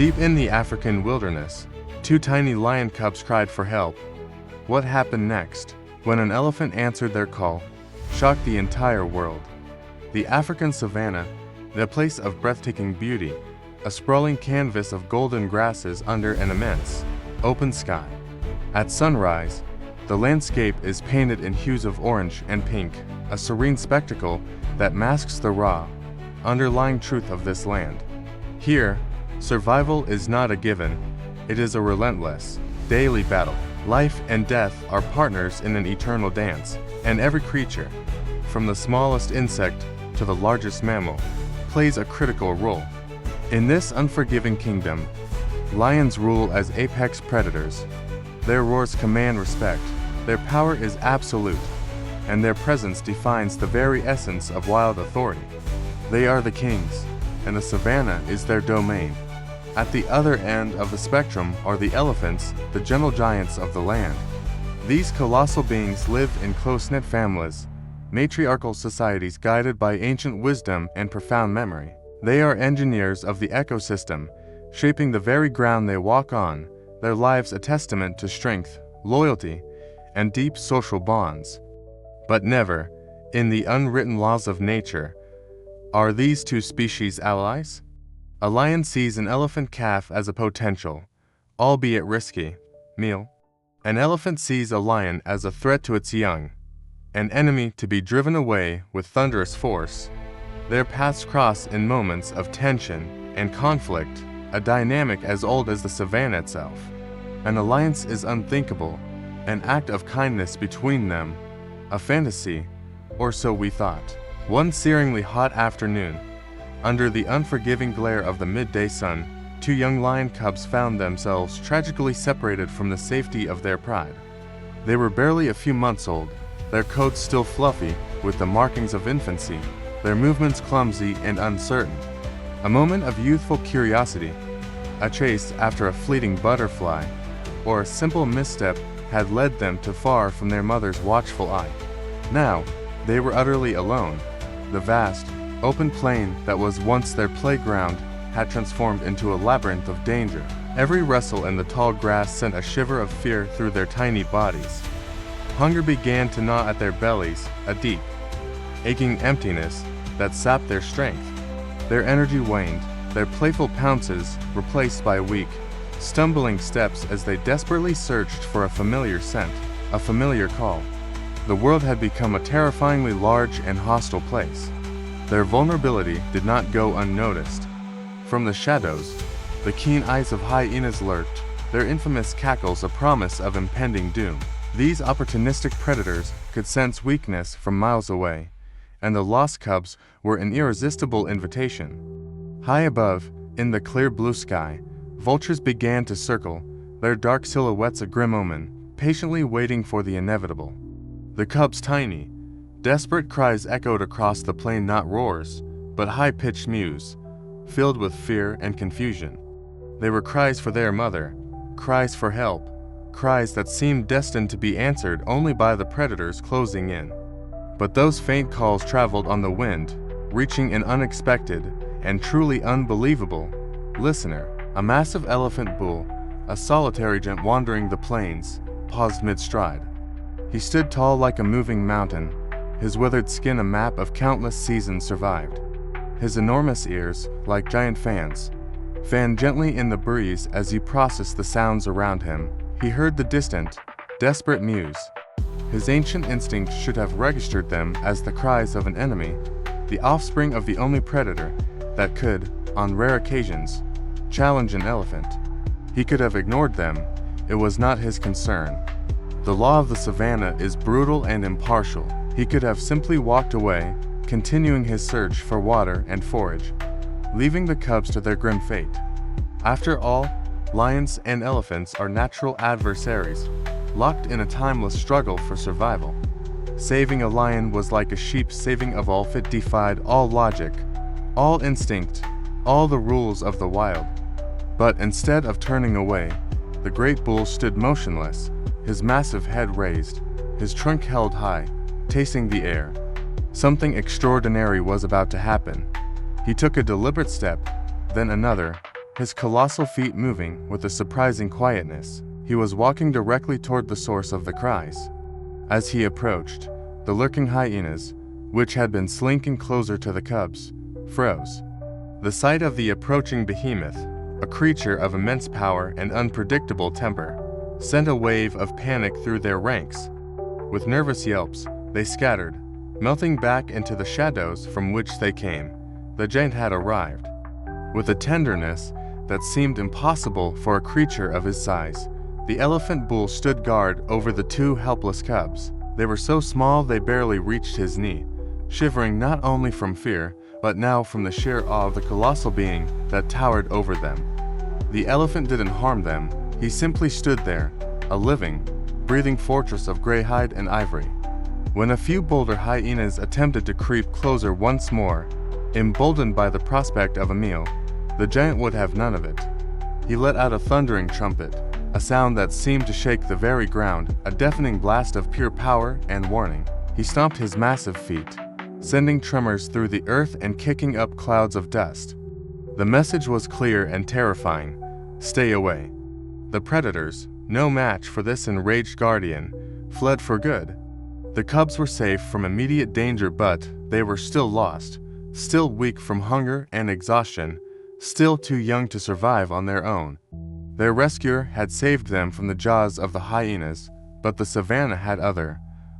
Deep in the African wilderness, two tiny lion cubs cried for help. What happened next? When an elephant answered their call, shocked the entire world. The African savanna, the place of breathtaking beauty, a sprawling canvas of golden grasses under an immense, open sky. At sunrise, the landscape is painted in hues of orange and pink, a serene spectacle that masks the raw, underlying truth of this land. Here, survival is not a given, it is a relentless, daily battle. Life and death are partners in an eternal dance, and every creature, from the smallest insect to the largest mammal, plays a critical role. In this unforgiving kingdom, lions rule as apex predators. Their roars command respect, their power is absolute, and their presence defines the very essence of wild authority. They are the kings, and the savanna is their domain. At the other end of the spectrum are the elephants, the gentle giants of the land. These colossal beings live in close-knit families, matriarchal societies guided by ancient wisdom and profound memory. They are engineers of the ecosystem, shaping the very ground they walk on, their lives a testament to strength, loyalty, and deep social bonds. But never, in the unwritten laws of nature, are these two species allies? A lion sees an elephant calf as a potential, albeit risky, meal. An elephant sees a lion as a threat to its young, an enemy to be driven away with thunderous force. Their paths cross in moments of tension and conflict, a dynamic as old as the savanna itself. An alliance is unthinkable, an act of kindness between them, a fantasy, or so we thought. One searingly hot afternoon, under the unforgiving glare of the midday sun, two young lion cubs found themselves tragically separated from the safety of their pride. They were barely a few months old, their coats still fluffy with the markings of infancy, their movements clumsy and uncertain. A moment of youthful curiosity, a chase after a fleeting butterfly, or a simple misstep had led them too far from their mother's watchful eye. Now, they were utterly alone. The vast, open plain that was once their playground had transformed into a labyrinth of danger. Every rustle in the tall grass sent a shiver of fear through their tiny bodies. Hunger began to gnaw at their bellies, a deep, aching emptiness that sapped their strength. Their energy waned, their playful pounces replaced by weak, stumbling steps as they desperately searched for a familiar scent, a familiar call. The world had become a terrifyingly large and hostile place. Their vulnerability did not go unnoticed. From the shadows, the keen eyes of hyenas lurked, their infamous cackles a promise of impending doom. These opportunistic predators could sense weakness from miles away, and the lost cubs were an irresistible invitation. High above, in the clear blue sky, vultures began to circle, their dark silhouettes a grim omen, patiently waiting for the inevitable. The cubs' tiny, desperate cries echoed across the plain, not roars, but high-pitched mews, filled with fear and confusion. They were cries for their mother, cries for help, cries that seemed destined to be answered only by the predators closing in. But those faint calls traveled on the wind, reaching an unexpected and truly unbelievable listener. A massive elephant bull, a solitary giant wandering the plains, paused mid-stride. He stood tall like a moving mountain, his withered skin a map of countless seasons survived. His enormous ears, like giant fans, fanned gently in the breeze as he processed the sounds around him. He heard the distant, desperate mews. His ancient instinct should have registered them as the cries of an enemy, the offspring of the only predator that could, on rare occasions, challenge an elephant. He could have ignored them. It was not his concern. The law of the savanna is brutal and impartial. He could have simply walked away, continuing his search for water and forage, leaving the cubs to their grim fate. After all, lions and elephants are natural adversaries, locked in a timeless struggle for survival. Saving a lion was like a sheep saving a wolf. It defied all logic, all instinct, all the rules of the wild. But instead of turning away, the great bull stood motionless, his massive head raised, his trunk held high, tasting the air. Something extraordinary was about to happen. He took a deliberate step, then another, his colossal feet moving with a surprising quietness. He was walking directly toward the source of the cries. As he approached, the lurking hyenas, which had been slinking closer to the cubs, froze. The sight of the approaching behemoth, a creature of immense power and unpredictable temper, sent a wave of panic through their ranks. With nervous yelps, they scattered, melting back into the shadows from which they came. The giant had arrived. With a tenderness that seemed impossible for a creature of his size, the elephant bull stood guard over the two helpless cubs. They were so small they barely reached his knee, shivering not only from fear, but now from the sheer awe of the colossal being that towered over them. The elephant didn't harm them, he simply stood there, a living, breathing fortress of gray hide and ivory. When a few bolder hyenas attempted to creep closer once more, emboldened by the prospect of a meal, the giant would have none of it. He let out a thundering trumpet, a sound that seemed to shake the very ground, a deafening blast of pure power and warning. He stomped his massive feet, sending tremors through the earth and kicking up clouds of dust. The message was clear and terrifying: stay away. The predators, no match for this enraged guardian, fled for good. The cubs were safe from immediate danger, but they were still lost, still weak from hunger and exhaustion, still too young to survive on their own. Their rescuer had saved them from the jaws of the hyenas, but the savannah had other,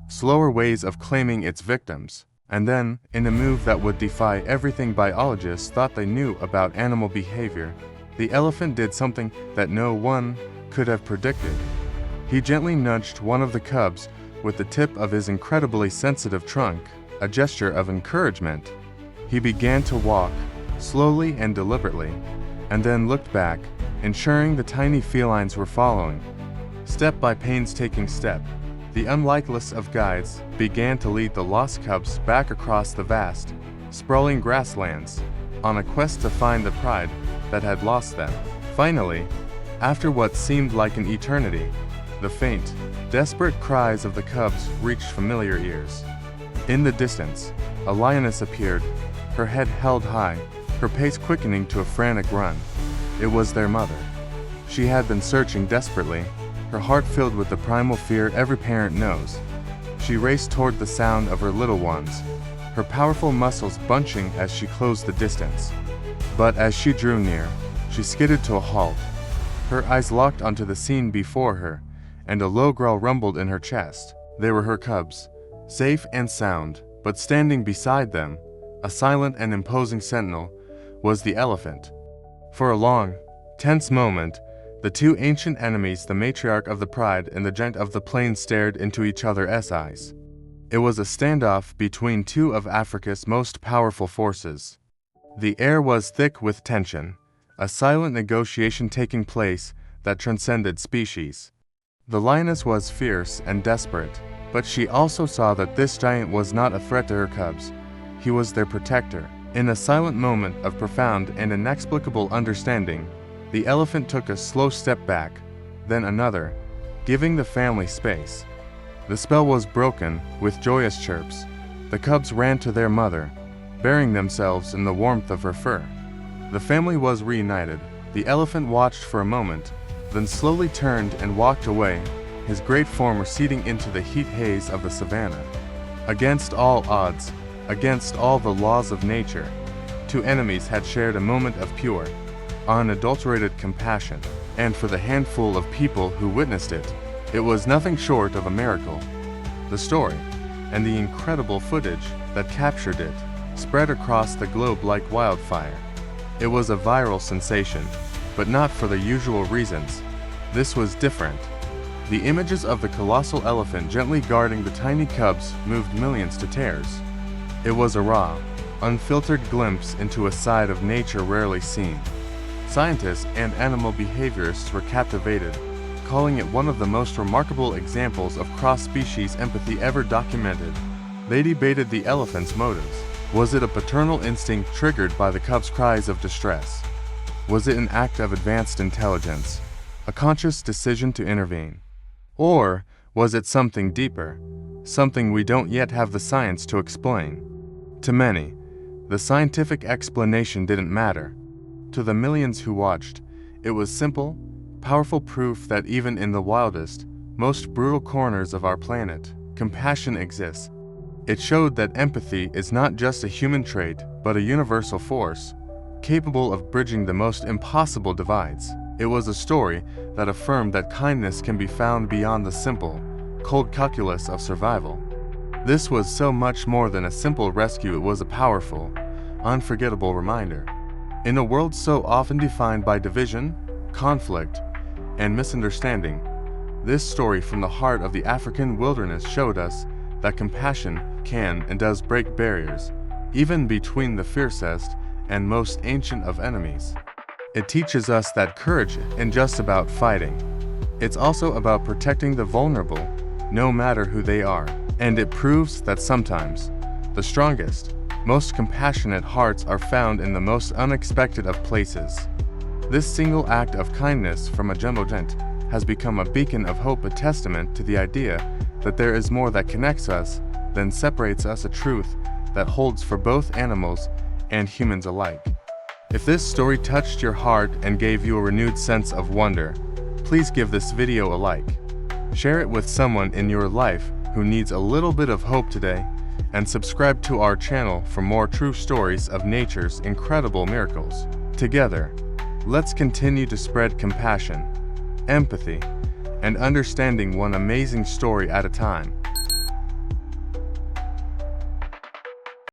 slower ways of claiming its victims. And then, in a move that would defy everything biologists thought they knew about animal behavior, the elephant did something that no one could have predicted. He gently nudged one of the cubs with the tip of his incredibly sensitive trunk, a gesture of encouragement. He began to walk, slowly and deliberately, and then looked back, ensuring the tiny felines were following. Step by painstaking step, the unlikeless of guides began to lead the lost cubs back across the vast, sprawling grasslands, on a quest to find the pride that had lost them. Finally, after what seemed like an eternity, the faint, desperate cries of the cubs reached familiar ears. In the distance, a lioness appeared, her head held high, her pace quickening to a frantic run. It was their mother. She had been searching desperately, her heart filled with the primal fear every parent knows. She raced toward the sound of her little ones, her powerful muscles bunching as she closed the distance. But as she drew near, she skidded to a halt. Her eyes locked onto the scene before her, and a low growl rumbled in her chest. They were her cubs, safe and sound, but standing beside them, a silent and imposing sentinel, was the elephant. For a long, tense moment, the two ancient enemies, the matriarch of the pride and the giant of the plain, stared into each other's eyes. It was a standoff between two of Africa's most powerful forces. The air was thick with tension, a silent negotiation taking place that transcended species. The lioness was fierce and desperate, but she also saw that this giant was not a threat to her cubs. He was their protector. In a silent moment of profound and inexplicable understanding, the elephant took a slow step back, then another, giving the family space. The spell was broken. With joyous chirps, the cubs ran to their mother, burying themselves in the warmth of her fur. The family was reunited. The elephant watched for a moment, then slowly turned and walked away, his great form receding into the heat haze of the savannah. Against all odds, against all the laws of nature, two enemies had shared a moment of pure, unadulterated compassion, and for the handful of people who witnessed it, it was nothing short of a miracle. The story, and the incredible footage that captured it, spread across the globe like wildfire. It was a viral sensation, but not for the usual reasons. This was different. The images of the colossal elephant gently guarding the tiny cubs moved millions to tears. It was a raw, unfiltered glimpse into a side of nature rarely seen. Scientists and animal behaviorists were captivated, calling it one of the most remarkable examples of cross-species empathy ever documented. They debated the elephant's motives. Was it a paternal instinct triggered by the cub's cries of distress? Was it an act of advanced intelligence, a conscious decision to intervene? Or was it something deeper, something we don't yet have the science to explain? To many, the scientific explanation didn't matter. To the millions who watched, it was simple, powerful proof that even in the wildest, most brutal corners of our planet, compassion exists. It showed that empathy is not just a human trait, but a universal force, capable of bridging the most impossible divides. It was a story that affirmed that kindness can be found beyond the simple, cold calculus of survival. This was so much more than a simple rescue. It was a powerful, unforgettable reminder. In a world so often defined by division, conflict, and misunderstanding, this story from the heart of the African wilderness showed us that compassion can and does break barriers, even between the fiercest and most ancient of enemies. It teaches us that courage isn't just about fighting. It's also about protecting the vulnerable, no matter who they are. And it proves that sometimes, the strongest, most compassionate hearts are found in the most unexpected of places. This single act of kindness from a jumbo jet has become a beacon of hope, a testament to the idea that there is more that connects us than separates us, a truth that holds for both animals and humans alike. If this story touched your heart and gave you a renewed sense of wonder, please give this video a like. Share it with someone in your life who needs a little bit of hope today, and subscribe to our channel for more true stories of nature's incredible miracles. Together, let's continue to spread compassion, empathy, and understanding one amazing story at a time.